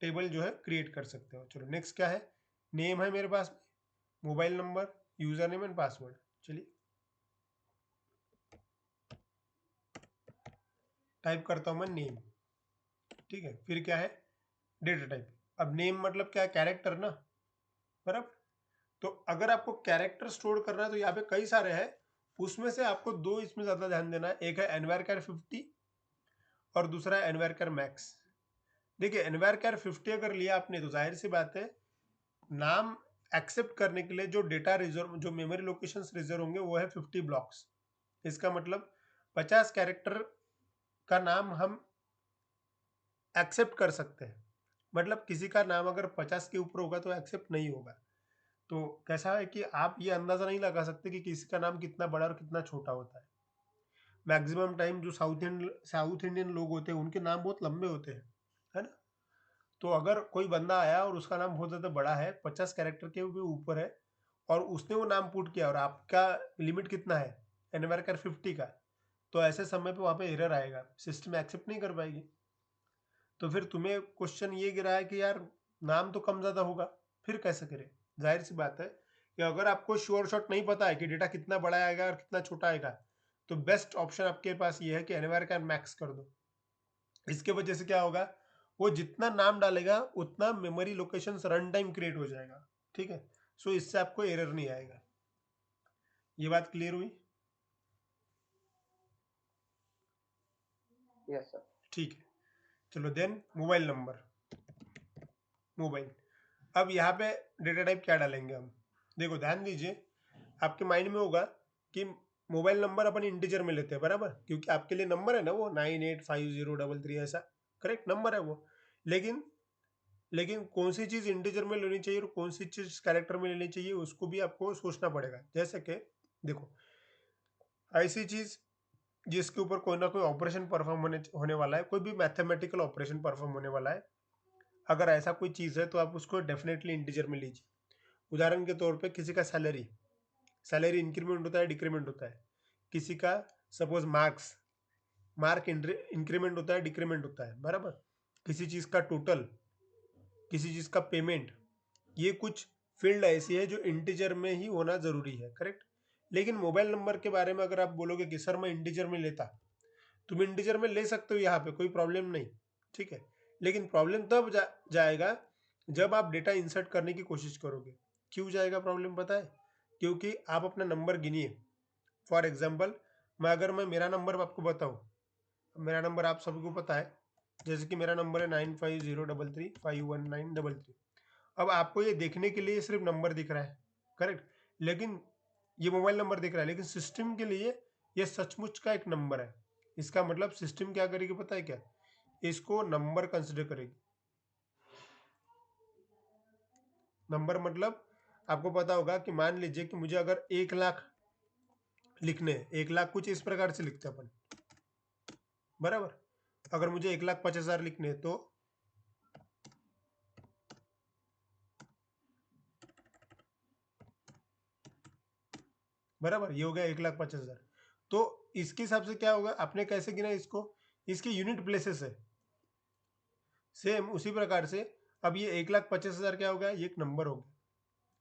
टेबल जो है क्रिएट कर सकते हो। चलो नेक्स्ट क्या है, नेम है मेरे पास में, mobile number, user name and password. चलिए टाइप करता हूं मैं नेम, ठीक है। फिर क्या है, डेटा टाइप। अब नेम मतलब क्या है, कैरेक्टर ना, बराबर। तो अगर आपको कैरेक्टर स्टोर करना है तो यहाँ पे कई सारे हैं, उसमें से आपको दो इसमें ज्यादा ध्यान देना है। एक है एनवायरकर 50 और दूसरा है एनवायरकर मैक्स। देखिए एनवायरकर 50 अगर लिया आपने तो जाहिर सी बात है, नाम एक्सेप्ट करने के लिए जो डेटा रिजर्व, जो मेमोरी लोकेशंस रिजर्व होंगे वो है 50 ब्लॉक्स। इसका मतलब 50 कैरेक्टर का नाम हम एक्सेप्ट कर सकते हैं, मतलब किसी का नाम अगर 50 के ऊपर होगा तो एक्सेप्ट नहीं होगा। तो कैसा है कि आप ये अंदाज़ा नहीं लगा सकते कि किसी का नाम कितना बड़ा और कितना छोटा होता है। मैक्सिमम टाइम जो साउथ इंडियन लोग होते हैं उनके नाम बहुत लंबे होते हैं, है ना? तो अगर कोई बंदा आया और उसका नाम बहुत ज़्यादा बड़ा है, 50 कैरेक्टर के भी ऊपर है, और उसने वो नाम पुट किया और आपका लिमिट कितना है, एनवर कर 50 का, तो ऐसे समय पे वहाँ पे एरर आएगा, सिस्टम एक्सेप्ट नहीं कर पाएगी। तो फिर तुम्हें क्वेश्चन ये गिरा है कि यार नाम तो कम ज़्यादा होगा, फिर कैसे करें? जाहिर सी बात है कि अगर आपको श्योर शॉट नहीं पता है कि डेटा कितना बड़ा आएगा और कितना छोटा आएगा, तो बेस्ट ऑप्शन आपके पास ये है कि एनवायर का मैक्स कर दो। इसके वजह से क्या होगा, वो जितना नाम डालेगा उतना memory location run time create हो जाएगा। ठीक है, सो इससे आपको एरर नहीं आएगा। ये बात क्लियर हुई? Yes sir. ठीक है, चलो देन मोबाइल नंबर। मोबाइल, अब यहाँ पे डेटा टाइप क्या डालेंगे हम? देखो ध्यान दीजिए, आपके माइंड में होगा कि मोबाइल नंबर अपन इंटीजर में लेते हैं, बराबर, क्योंकि आपके लिए नंबर है ना वो 985033, ऐसा करेक्ट नंबर है वो। लेकिन लेकिन कौन सी चीज़ इंटीजर में लेनी चाहिए और कौन सी चीज़ कैरेक्टर में लेनी चाहिए उसको भी आपको सोचना पड़ेगा। जैसे कि देखो, ऐसी चीज़ जिसके ऊपर कोई ना कोई ऑपरेशन परफॉर्म होने वाला है, कोई भी मैथमेटिकल ऑपरेशन परफॉर्म होने वाला है, अगर ऐसा कोई चीज़ है तो आप उसको डेफिनेटली इंटीजर में लीजिए। उदाहरण के तौर पे किसी का सैलरी, सैलरी इंक्रीमेंट होता है, डिक्रीमेंट होता है। किसी का सपोज मार्क्स, मार्क इंक्रीमेंट होता है, डिक्रीमेंट होता है, बराबर। किसी चीज़ का टोटल, किसी चीज़ का पेमेंट, ये कुछ फील्ड ऐसी है जो इंटीजर में ही होना ज़रूरी है, करेक्ट। लेकिन मोबाइल नंबर के बारे में अगर आप बोलोगे कि सर मैं इंटीजर में लेता, तुम इंटीजर में ले सकते हो, यहाँ पे कोई प्रॉब्लम नहीं, ठीक है। लेकिन प्रॉब्लम तब जाएगा जब आप डेटा इंसर्ट करने की कोशिश करोगे। क्यों जाएगा प्रॉब्लम पता है? क्योंकि आप अपना नंबर गिनिए। फॉर एग्जाम्पल, मैं मेरा नंबर आपको बताऊँ, मेरा नंबर आप सबको पता है, जैसे कि मेरा नंबर है 9503351933। अब आपको ये देखने के लिए सिर्फ नंबर दिख रहा है, करेक्ट, लेकिन ये मोबाइल नंबर दिख रहा है, लेकिन सिस्टम के लिए ये सचमुच का एक नंबर है। इसका मतलब सिस्टम क्या करेगी पता है क्या? इसको नंबर कंसिडर करेगी। नंबर मतलब आपको पता होगा कि मान लीजिए कि मुझे अगर 1 लाख लिखने हैं, 1 लाख कुछ इस प्रकार से लिखते हैं अपन, बराबर। अगर मुझे 1,50,000 लिखने हैं तो बराबर, ये हो गया 1,50,000। तो इसके हिसाब से क्या होगा, आपने कैसे गिना इसको, इसके यूनिट प्लेसेस है। सेम उसी प्रकार से अब ये 1,50,000 क्या हो गया, ये एक नंबर हो गया,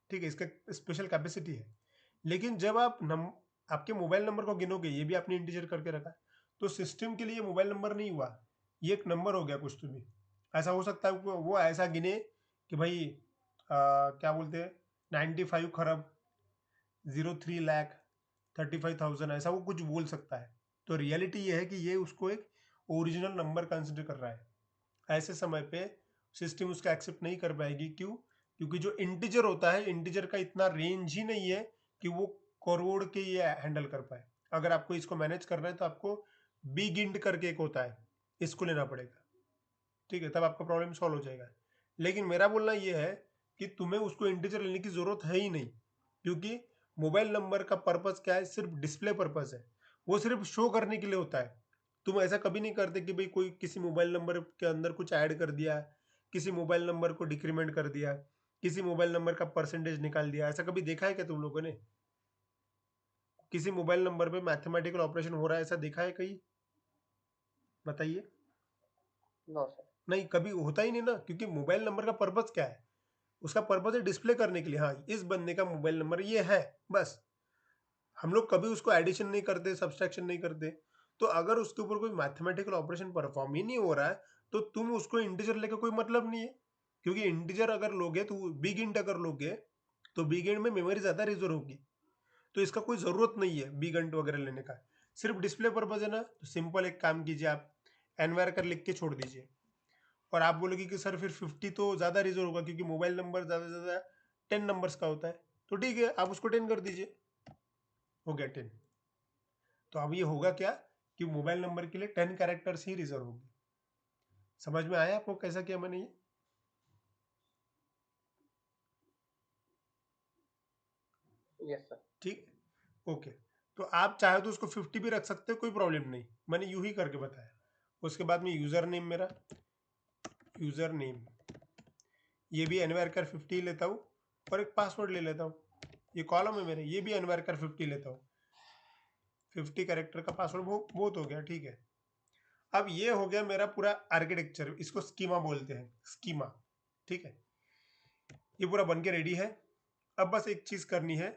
ठीक है, इसका स्पेशल कैपेसिटी है। लेकिन जब आप आपके मोबाइल नंबर को गिनोगे, ये भी आपने इंटीजर करके रखा, तो सिस्टम के लिए मोबाइल नंबर नहीं हुआ, ये एक नंबर हो गया कुछ तो भी। ऐसा हो सकता है वो ऐसा गिने कि भाई क्या बोलते हैं, 95 खरब 03,35,000, ऐसा वो कुछ बोल सकता है। तो रियलिटी ये है कि ये उसको एक ओरिजिनल नंबर कंसिडर कर रहा है। ऐसे समय पे सिस्टम उसका एक्सेप्ट नहीं कर पाएगी। क्यों? क्योंकि जो इंटीजर होता है, इंटीजर का इतना रेंज ही नहीं है कि वो करोड़ के ये हैंडल कर पाए। अगर आपको इसको मैनेज करना है तो आपको बिग इंट करके एक होता है, इसको लेना पड़ेगा, ठीक है, तब आपका प्रॉब्लम सॉल्व हो जाएगा। लेकिन मेरा बोलना ये है कि तुम्हें उसको इंटीजर लेने की ज़रूरत है ही नहीं, क्योंकि मोबाइल नंबर का पर्पज़ क्या है, सिर्फ डिस्प्ले पर्पज़ है, वो सिर्फ शो करने के लिए होता है। तुम ऐसा कभी नहीं करते कि भाई कोई किसी मोबाइल नंबर के अंदर कुछ ऐड कर दिया, किसी मोबाइल नंबर को डिक्रीमेंट कर दिया, किसी मोबाइल नंबर का परसेंटेज निकाल दिया। ऐसा कभी देखा है क्या तुम लोगों ने? किसी मोबाइल नंबर पे मैथमेटिकल ऑपरेशन हो रहा है, ऐसा देखा है कहीं? बताइए। No sir. नहीं, कभी होता ही नहीं ना, क्योंकि मोबाइल नंबर का पर्पज़ क्या है? उसका पर्पज़ है डिस्प्ले करने के लिए, हाँ इस बंदे का मोबाइल नंबर ये है, बस। हम लोग कभी उसको एडिशन नहीं करते, सब्सट्रैक्शन नहीं करते। तो अगर उसके ऊपर कोई मैथमेटिकल ऑपरेशन परफॉर्म ही नहीं हो रहा है, तो तुम उसको इंटीजर लेकर कोई मतलब नहीं है। क्योंकि इंटीजर अगर लोगे तो बिग इंट अगर लोगे तो बिग इंट में मेमोरी ज़्यादा रिजर्व होगी। तो इसका कोई ज़रूरत नहीं है बिग इंट वगैरह लेने का, सिर्फ डिस्प्ले पर्पज है ना। तो सिंपल एक काम कीजिए, आप एनवायर कर लिख के छोड़ दीजिए। और आप बोलोगे कि सर फिर 50 तो ज़्यादा रिजर्व होगा, क्योंकि मोबाइल नंबर ज़्यादा से ज़्यादा 10 नंबर्स का होता है। तो ठीक है, आप उसको 10 कर दीजिए, हो गया 10। तो अब ये होगा क्या कि मोबाइल नंबर के लिए 10 कैरेक्टर्स ही रिजर्व होगी। समझ में आया आपको कैसा किया मैंने ये? Yes sir. ठीक है, ओके। तो आप चाहे तो उसको 50 भी रख सकते हो, कोई प्रॉब्लम नहीं, मैंने यूं ही करके बताया। उसके बाद में यूज़र नेम, मेरा यूज़र नेम ये भी एनवायर कर 50 लेता हूँ, और एक पासवर्ड ले लेता हूँ। ये कॉलम है मेरे, ये भी एनवायर कर 50 लेता हूँ। 50 कैरेक्टर का पासवर्ड बहुत हो गया, ठीक है। अब ये हो गया मेरा पूरा आर्किटेक्चर, इसको स्कीमा बोलते हैं, स्कीमा, ठीक है। ये पूरा बन के रेडी है। अब बस एक चीज़ करनी है,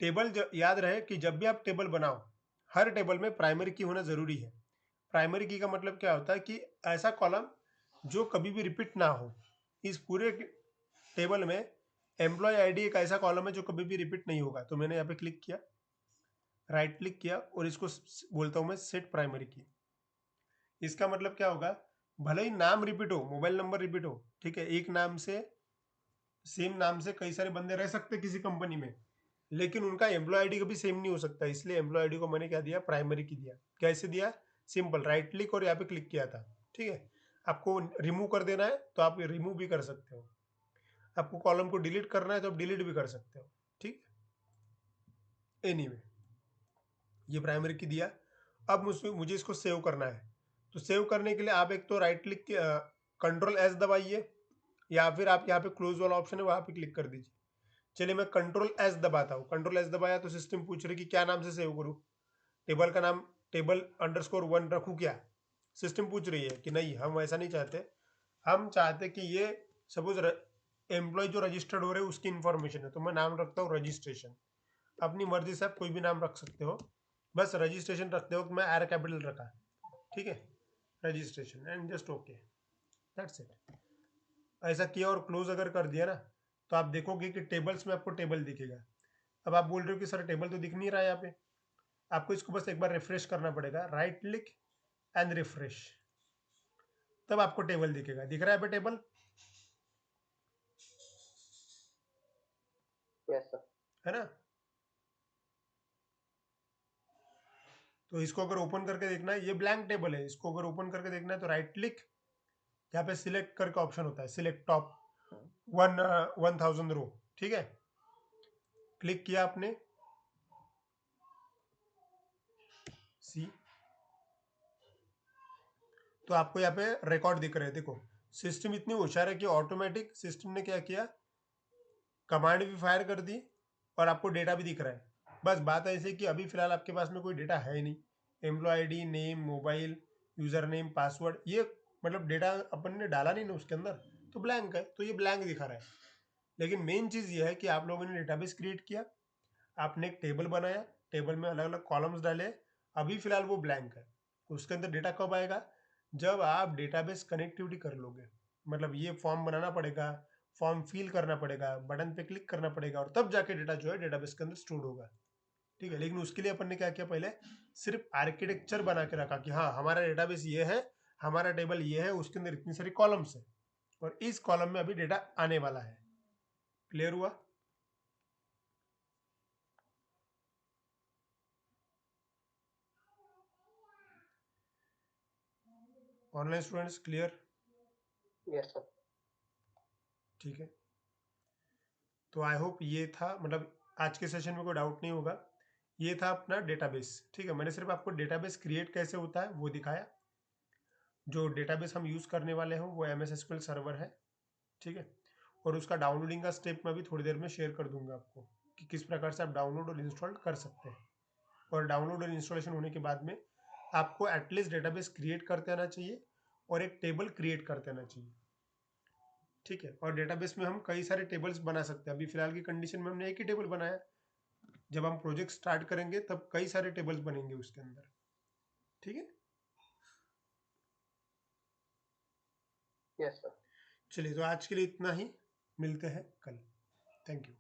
टेबल याद रहे कि जब भी आप टेबल बनाओ, हर टेबल में प्राइमरी की होना ज़रूरी है। प्राइमरी की का मतलब क्या होता है कि ऐसा कॉलम जो कभी भी रिपीट ना हो। इस पूरे टेबल में एम्प्लॉय आईडी एक ऐसा कॉलम है जो कभी भी रिपीट नहीं होगा। तो मैंने यहाँ पे क्लिक किया, राइट क्लिक किया, और इसको बोलता हूँ मैं सेट प्राइमरी की। इसका मतलब क्या होगा, भले ही नाम रिपीट हो, मोबाइल नंबर रिपीट हो, ठीक है, एक नाम से, सेम नाम से कई सारे बंदे रह सकते किसी कंपनी में, लेकिन उनका एम्प्लॉय आईडी कभी सेम नहीं हो सकता। इसलिए एम्प्लॉय आईडी को मैंने क्या दिया, प्राइमरी की दिया। कैसे दिया, सिंपल, राइट क्लिक और यहाँ पे क्लिक किया था, ठीक है। आपको रिमूव कर देना है तो आप रिमूव भी कर सकते हो, आपको कॉलम को डिलीट करना है तो आप डिलीट भी कर सकते हो, ठीक है। एनीवे, ये प्राइमरी की दिया। अब मुझे इसको सेव करना है। तो सेव करने के लिए आप एक तो राइट क्लिक, कंट्रोल एस दबाइए, या फिर आप यहाँ पे क्लोज वाला ऑप्शन है वहाँ पे क्लिक कर दीजिए। चलिए मैं कंट्रोल एस दबाता हूँ। कंट्रोल एस दबाया तो सिस्टम पूछ रही कि क्या नाम से सेव करूँ, टेबल का नाम टेबल अंडरस्कोर 1 रखूँ क्या। सिस्टम पूछ रही है कि नहीं, हम ऐसा नहीं चाहते, हम चाहते कि ये सपोज एम्प्लॉय जो रजिस्टर्ड हो रहे हैं उसकी इन्फॉर्मेशन है, तो मैं नाम रखता हूँ रजिस्ट्रेशन। अपनी मर्जी से आप कोई भी नाम रख सकते हो, बस रजिस्ट्रेशन रखते वक्त मैं आर कैपिटल रखा, ठीक है, registration, and just okay, that's it. ऐसा किया और क्लोज अगर कर दिया ना, तो आप देखोगे कि टेबल्स में आपको टेबल दिखेगा। अब आप बोल रहे हो कि सर टेबल तो दिख नहीं रहा है यहाँ पे, आपको इसको बस एक बार रिफ्रेश करना पड़ेगा, राइट क्लिक एंड रिफ्रेश, तब आपको टेबल दिखेगा। दिख रहा है यहाँ पे टेबल, यस सर। है ना। तो इसको अगर ओपन करके देखना है, ये ब्लैंक टेबल है, इसको अगर ओपन करके देखना है तो राइट क्लिक, यहाँ पे सिलेक्ट करके ऑप्शन होता है, सिलेक्ट टॉप 1000 रो, ठीक है। क्लिक किया आपने, सी, तो आपको यहाँ पे रिकॉर्ड दिख रहे हैं। देखो सिस्टम इतनी होशियार है कि ऑटोमेटिक सिस्टम ने क्या किया, कमांड भी फायर कर दी और आपको डेटा भी दिख रहा है। बस बात ऐसे कि अभी फिलहाल आपके पास में कोई डेटा है ही नहीं, employee ID, name, mobile, user name, password, ये मतलब डेटा अपन ने डाला नहीं ना उसके अंदर, तो ब्लैंक है, तो ये ब्लैंक दिखा रहा है। लेकिन मेन चीज़ ये है कि आप लोगों ने डेटाबेस क्रिएट किया, आपने एक टेबल बनाया, टेबल में अलग अलग कॉलम्स डाले, अभी फिलहाल वो ब्लैंक है। उसके अंदर डेटा कब आएगा, जब आप डेटाबेस कनेक्टिविटी कर लोगे, मतलब ये फॉर्म बनाना पड़ेगा, फॉर्म फिल करना पड़ेगा, बटन पे क्लिक करना पड़ेगा, और तब जाके डेटा जो है डेटाबेस के अंदर स्टोर होगा, ठीक है। लेकिन उसके लिए अपन ने क्या किया, पहले सिर्फ आर्किटेक्चर बना के रखा कि हाँ हमारा डेटाबेस ये है, हमारा टेबल ये है, उसके अंदर इतनी सारी कॉलम्स है, और इस कॉलम में अभी डेटा आने वाला है। क्लियर हुआ। Online students clear. Yes sir. ठीक है, तो आई होप ये था, मतलब आज के सेशन में कोई डाउट नहीं होगा। ये था अपना डेटाबेस, ठीक है। मैंने सिर्फ आपको डेटाबेस क्रिएट कैसे होता है वो दिखाया। जो डेटाबेस हम यूज़ करने वाले हैं वो MS SQL सर्वर है, ठीक है। और उसका डाउनलोडिंग का स्टेप मैं भी थोड़ी देर में शेयर कर दूंगा आपको, कि किस प्रकार से आप डाउनलोड और इंस्टॉल कर सकते हैं। और डाउनलोड और इंस्टॉलेशन होने के बाद में आपको एटलीस्ट डेटाबेस क्रिएट करते आना चाहिए और एक टेबल क्रिएट करते आना चाहिए, ठीक है। और डेटाबेस में हम कई सारे टेबल्स बना सकते हैं। अभी फिलहाल की कंडीशन में हमने एक ही टेबल बनाया, जब हम प्रोजेक्ट स्टार्ट करेंगे तब कई सारे टेबल्स बनेंगे उसके अंदर, ठीक है। Yes sir. चलिए, तो आज के लिए इतना ही, मिलते हैं कल। Thank you.